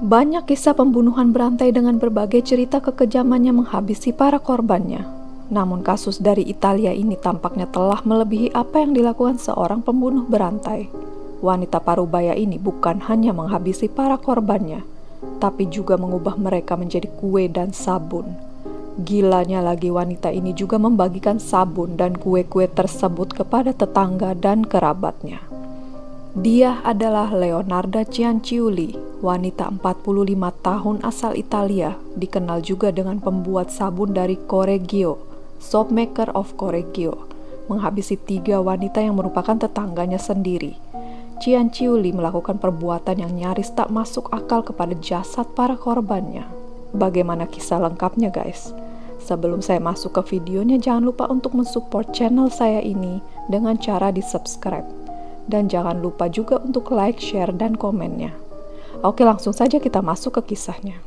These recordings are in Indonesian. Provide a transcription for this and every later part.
Banyak kisah pembunuhan berantai dengan berbagai cerita kekejamannya menghabisi para korbannya. Namun kasus dari Italia ini tampaknya telah melebihi apa yang dilakukan seorang pembunuh berantai. Wanita parubaya ini bukan hanya menghabisi para korbannya, tapi juga mengubah mereka menjadi kue dan sabun. Gilanya lagi, wanita ini juga membagikan sabun dan kue-kue tersebut kepada tetangga dan kerabatnya. Dia adalah Leonarda Cianciulli, wanita 45 tahun asal Italia, dikenal juga dengan pembuat sabun dari Correggio, soap maker of Correggio, menghabisi 3 wanita yang merupakan tetangganya sendiri. Cianciulli melakukan perbuatan yang nyaris tak masuk akal kepada jasad para korbannya. Bagaimana kisah lengkapnya, guys? Sebelum saya masuk ke videonya, jangan lupa untuk mensupport channel saya ini dengan cara di-subscribe. Dan jangan lupa juga untuk like, share, dan komennya. Oke, langsung saja kita masuk ke kisahnya.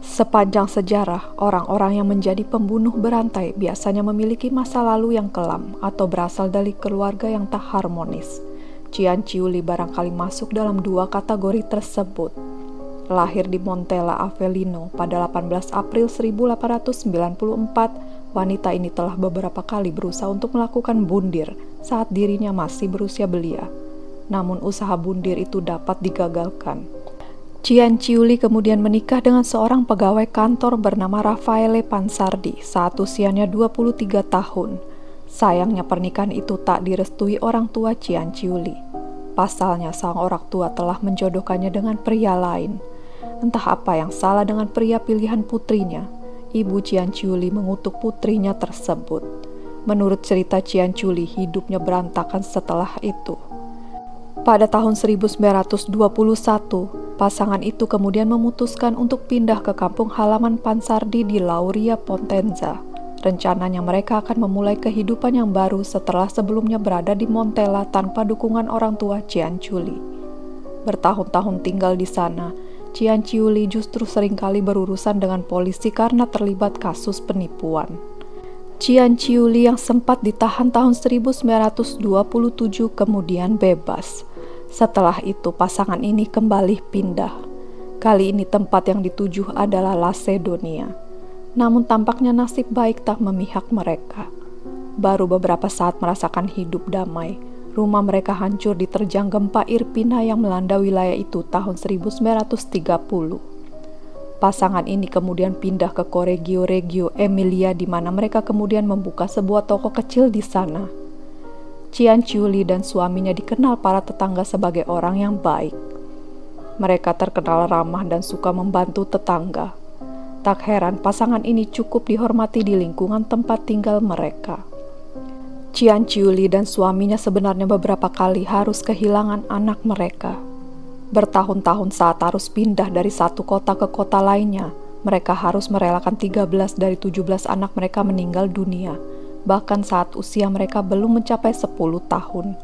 Sepanjang sejarah, orang-orang yang menjadi pembunuh berantai biasanya memiliki masa lalu yang kelam atau berasal dari keluarga yang tak harmonis. Cianciulli barangkali masuk dalam 2 kategori tersebut. Lahir di Montella Avellino pada 18 April 1894, wanita ini telah beberapa kali berusaha untuk melakukan bundir saat dirinya masih berusia belia. Namun usaha bundir itu dapat digagalkan. Cianciulli kemudian menikah dengan seorang pegawai kantor bernama Raffaele Pansardi saat usianya 23 tahun. Sayangnya pernikahan itu tak direstui orang tua Cianciulli. Pasalnya sang orang tua telah menjodohkannya dengan pria lain. Entah apa yang salah dengan pria pilihan putrinya, ibu Cianciulli mengutuk putrinya tersebut. Menurut cerita Cianciulli, hidupnya berantakan setelah itu. Pada tahun 1921, pasangan itu kemudian memutuskan untuk pindah ke kampung halaman Pansardi di Lauria Potenza. Rencananya mereka akan memulai kehidupan yang baru setelah sebelumnya berada di Montella tanpa dukungan orang tua Cianciulli. Bertahun-tahun tinggal di sana, Cianciulli justru seringkali berurusan dengan polisi karena terlibat kasus penipuan. Cianciulli yang sempat ditahan tahun 1927 kemudian bebas. Setelah itu pasangan ini kembali pindah. Kali ini tempat yang dituju adalah Lasedonia. Namun tampaknya nasib baik tak memihak mereka. Baru beberapa saat merasakan hidup damai, rumah mereka hancur diterjang gempa Irpina yang melanda wilayah itu tahun 1930. Pasangan ini kemudian pindah ke Correggio Reggio Emilia di mana mereka kemudian membuka sebuah toko kecil di sana. Cianciulli dan suaminya dikenal para tetangga sebagai orang yang baik. Mereka terkenal ramah dan suka membantu tetangga. Tak heran pasangan ini cukup dihormati di lingkungan tempat tinggal mereka. Cianciulli dan suaminya sebenarnya beberapa kali harus kehilangan anak mereka. Bertahun-tahun saat harus pindah dari satu kota ke kota lainnya, mereka harus merelakan 13 dari 17 anak mereka meninggal dunia, bahkan saat usia mereka belum mencapai 10 tahun.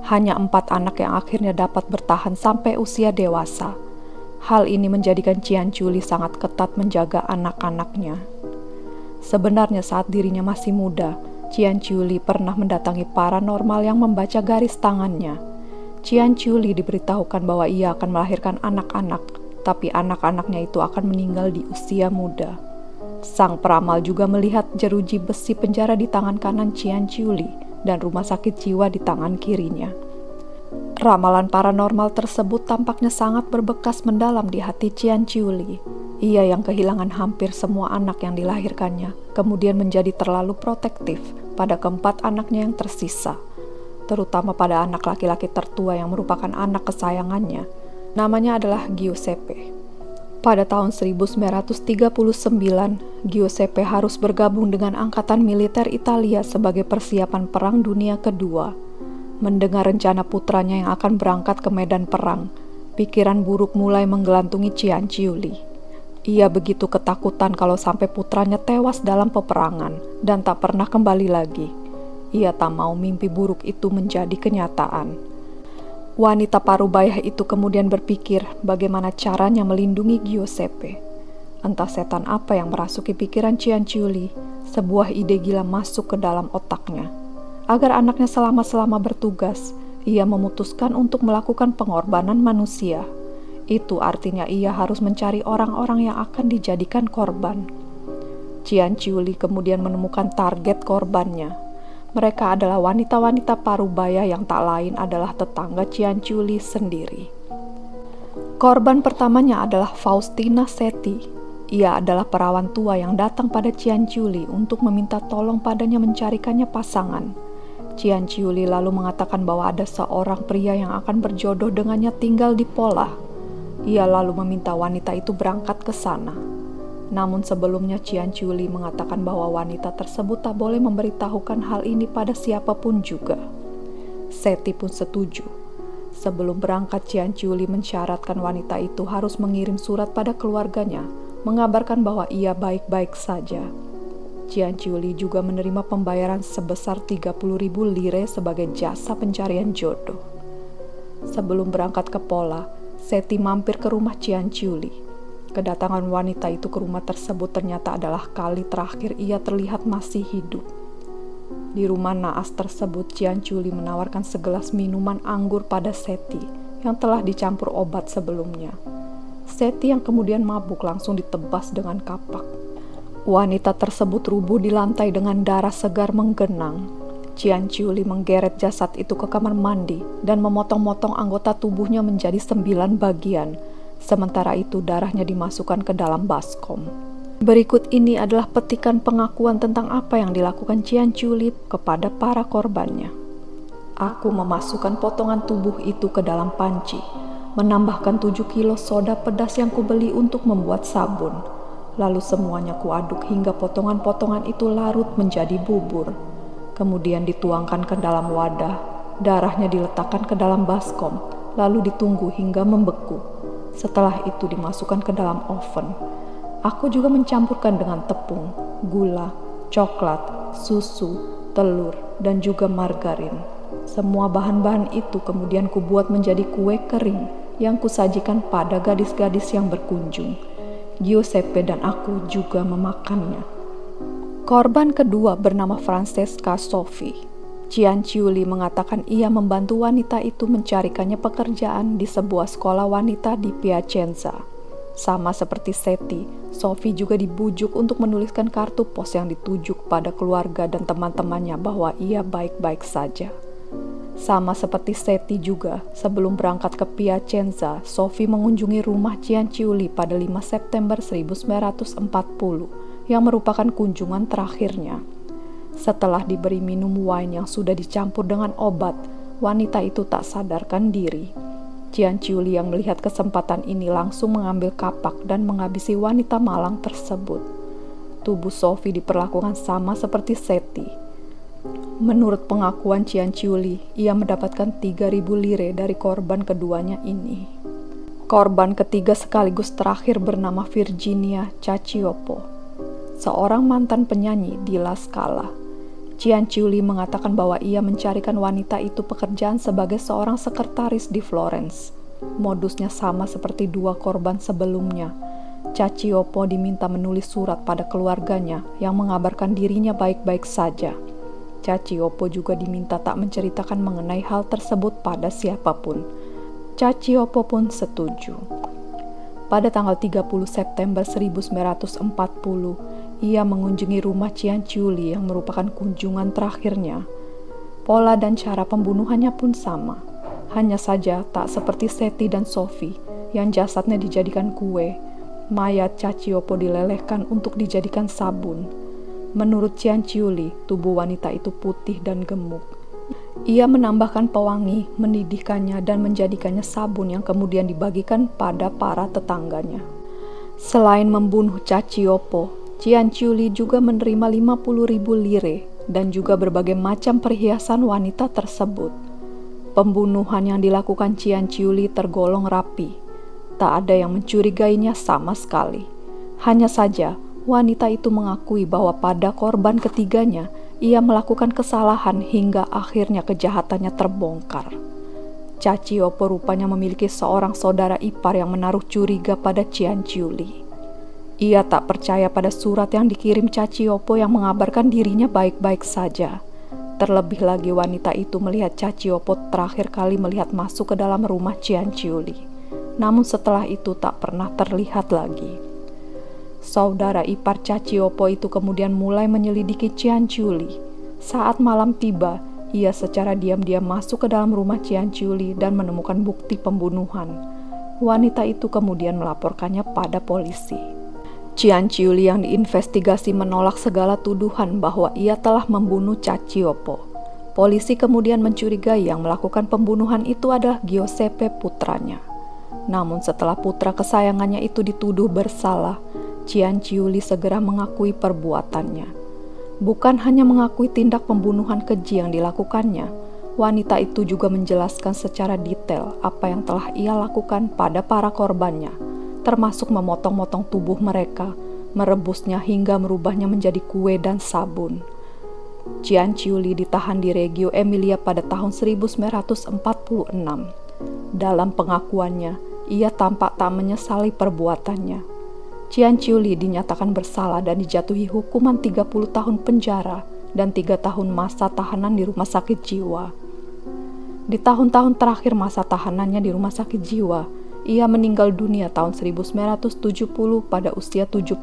Hanya 4 anak yang akhirnya dapat bertahan sampai usia dewasa. Hal ini menjadikan Cianciulli sangat ketat menjaga anak-anaknya. Sebenarnya saat dirinya masih muda, Cianciulli pernah mendatangi paranormal yang membaca garis tangannya. Cianciulli diberitahukan bahwa ia akan melahirkan anak-anak, tapi anak-anaknya itu akan meninggal di usia muda. Sang peramal juga melihat jeruji besi penjara di tangan kanan Cianciulli dan rumah sakit jiwa di tangan kirinya. Ramalan paranormal tersebut tampaknya sangat berbekas mendalam di hati Cianciulli. Ia yang kehilangan hampir semua anak yang dilahirkannya, kemudian menjadi terlalu protektif pada keempat anaknya yang tersisa, terutama pada anak laki-laki tertua yang merupakan anak kesayangannya. Namanya adalah Giuseppe. Pada tahun 1939, Giuseppe harus bergabung dengan angkatan militer Italia sebagai persiapan Perang Dunia Kedua. Mendengar rencana putranya yang akan berangkat ke medan perang, pikiran buruk mulai menggelantungi Cianciulli. Ia begitu ketakutan kalau sampai putranya tewas dalam peperangan dan tak pernah kembali lagi. Ia tak mau mimpi buruk itu menjadi kenyataan. Wanita parubaya itu kemudian berpikir bagaimana caranya melindungi Giuseppe. Entah setan apa yang merasuki pikiran Cianciulli, sebuah ide gila masuk ke dalam otaknya. Agar anaknya selama bertugas, ia memutuskan untuk melakukan pengorbanan manusia. Itu artinya ia harus mencari orang-orang yang akan dijadikan korban. Qian Qiuli kemudian menemukan target korbannya. Mereka adalah wanita-wanita parubaya yang tak lain adalah tetangga Qian Qiuli sendiri. Korban pertamanya adalah Faustina Seti. Ia adalah perawan tua yang datang pada Qian Qiuli untuk meminta tolong padanya mencarikannya pasangan. Qian Qiuli lalu mengatakan bahwa ada seorang pria yang akan berjodoh dengannya tinggal di Pola. Ia lalu meminta wanita itu berangkat ke sana. Namun sebelumnya Qian Qiuli mengatakan bahwa wanita tersebut tak boleh memberitahukan hal ini pada siapapun juga. Seti pun setuju. Sebelum berangkat, Qian Qiuli mensyaratkan wanita itu harus mengirim surat pada keluarganya, mengabarkan bahwa ia baik-baik saja. Qian Qiuli juga menerima pembayaran sebesar 30.000 lire sebagai jasa pencarian jodoh. Sebelum berangkat ke Pola, Seti mampir ke rumah Qian Qiuli. Kedatangan wanita itu ke rumah tersebut ternyata adalah kali terakhir ia terlihat masih hidup. Di rumah naas tersebut, Qian Qiuli menawarkan segelas minuman anggur pada Seti yang telah dicampur obat sebelumnya. Seti yang kemudian mabuk langsung ditebas dengan kapak. Wanita tersebut rubuh di lantai dengan darah segar menggenang. Qian Qiuli menggeret jasad itu ke kamar mandi dan memotong-motong anggota tubuhnya menjadi 9 bagian. Sementara itu darahnya dimasukkan ke dalam baskom. Berikut ini adalah petikan pengakuan tentang apa yang dilakukan Qian Qiuli kepada para korbannya. Aku memasukkan potongan tubuh itu ke dalam panci, menambahkan 7 kilo soda pedas yang kubeli untuk membuat sabun. Lalu semuanya kuaduk hingga potongan-potongan itu larut menjadi bubur. Kemudian dituangkan ke dalam wadah, darahnya diletakkan ke dalam baskom, lalu ditunggu hingga membeku. Setelah itu dimasukkan ke dalam oven. Aku juga mencampurkan dengan tepung, gula, coklat, susu, telur, dan juga margarin. Semua bahan-bahan itu kemudian kubuat menjadi kue kering yang kusajikan pada gadis-gadis yang berkunjung. Giuseppe dan aku juga memakannya. Korban kedua bernama Francesca Sophie. Qian Qiuli mengatakan ia membantu wanita itu mencarikannya pekerjaan di sebuah sekolah wanita di Piacenza. Sama seperti Seti, Sophie juga dibujuk untuk menuliskan kartu pos yang dituju pada keluarga dan teman-temannya bahwa ia baik-baik saja. Sama seperti Seti juga, sebelum berangkat ke Piacenza, Sophie mengunjungi rumah Qian Qiuli pada 5 September 1940, yang merupakan kunjungan terakhirnya. Setelah diberi minum wine yang sudah dicampur dengan obat, wanita itu tak sadarkan diri. Qian Qiuli yang melihat kesempatan ini langsung mengambil kapak dan menghabisi wanita malang tersebut. Tubuh Sophie diperlakukan sama seperti Seti. Menurut pengakuan Qian Qiuli, ia mendapatkan 3.000 lire dari korban keduanya ini. Korban ketiga sekaligus terakhir bernama Virginia Cacioppo, seorang mantan penyanyi di La Scala. Qian Qiuli mengatakan bahwa ia mencarikan wanita itu pekerjaan sebagai seorang sekretaris di Florence. Modusnya sama seperti 2 korban sebelumnya. Cacioppo diminta menulis surat pada keluarganya yang mengabarkan dirinya baik-baik saja. Cacioppo juga diminta tak menceritakan mengenai hal tersebut pada siapapun. Cacioppo pun setuju. Pada tanggal 30 September 1940, ia mengunjungi rumah Qian Qiuli yang merupakan kunjungan terakhirnya. Pola dan cara pembunuhannya pun sama. Hanya saja tak seperti Seti dan Sophie yang jasadnya dijadikan kue, mayat Cacioppo dilelehkan untuk dijadikan sabun. Menurut Qian Qiuli, tubuh wanita itu putih dan gemuk. Ia menambahkan pewangi, mendidihkannya dan menjadikannya sabun yang kemudian dibagikan pada para tetangganya. Selain membunuh Cacioppo, Qian Qiuli juga menerima 50.000 lire dan juga berbagai macam perhiasan wanita tersebut. Pembunuhan yang dilakukan Qian Qiuli tergolong rapi. Tak ada yang mencurigainya sama sekali. Hanya saja, wanita itu mengakui bahwa pada korban ketiganya, ia melakukan kesalahan hingga akhirnya kejahatannya terbongkar. Cacioppo rupanya memiliki seorang saudara ipar yang menaruh curiga pada Qian Qiuli. Ia tak percaya pada surat yang dikirim Cacioppo yang mengabarkan dirinya baik-baik saja. Terlebih lagi wanita itu melihat Cacioppo terakhir kali melihat masuk ke dalam rumah Cianciulli. Namun setelah itu tak pernah terlihat lagi. Saudara ipar Cacioppo itu kemudian mulai menyelidiki Cianciulli. Saat malam tiba, ia secara diam-diam masuk ke dalam rumah Cianciulli dan menemukan bukti pembunuhan. Wanita itu kemudian melaporkannya pada polisi. Cianciulli yang diinvestigasi menolak segala tuduhan bahwa ia telah membunuh Cacioppo. Polisi kemudian mencurigai yang melakukan pembunuhan itu adalah Giuseppe putranya. Namun setelah putra kesayangannya itu dituduh bersalah, Cianciulli segera mengakui perbuatannya. Bukan hanya mengakui tindak pembunuhan keji yang dilakukannya, wanita itu juga menjelaskan secara detail apa yang telah ia lakukan pada para korbannya, termasuk memotong-motong tubuh mereka, merebusnya hingga merubahnya menjadi kue dan sabun. Cianciulli ditahan di Reggio Emilia pada tahun 1946. Dalam pengakuannya, ia tampak tak menyesali perbuatannya. Cianciulli dinyatakan bersalah dan dijatuhi hukuman 30 tahun penjara dan 3 tahun masa tahanan di rumah sakit jiwa. Di tahun-tahun terakhir masa tahanannya di rumah sakit jiwa, ia meninggal dunia tahun 1970 pada usia 79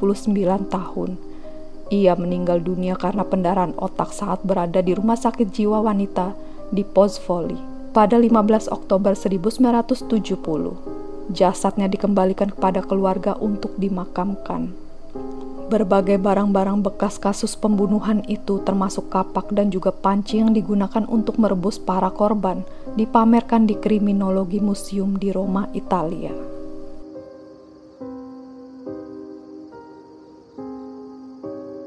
tahun. Ia meninggal dunia karena pendarahan otak saat berada di rumah sakit jiwa wanita di Pozzuoli pada 15 Oktober 1970. Jasadnya dikembalikan kepada keluarga untuk dimakamkan. Berbagai barang-barang bekas kasus pembunuhan itu termasuk kapak dan juga panci yang digunakan untuk merebus para korban dipamerkan di Kriminologi Museum di Roma, Italia.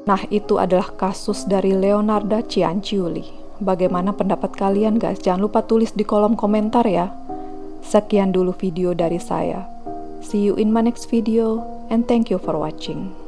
Nah, itu adalah kasus dari Leonarda Cianciulli. Bagaimana pendapat kalian guys? Jangan lupa tulis di kolom komentar ya. Sekian dulu video dari saya. See you in my next video and thank you for watching.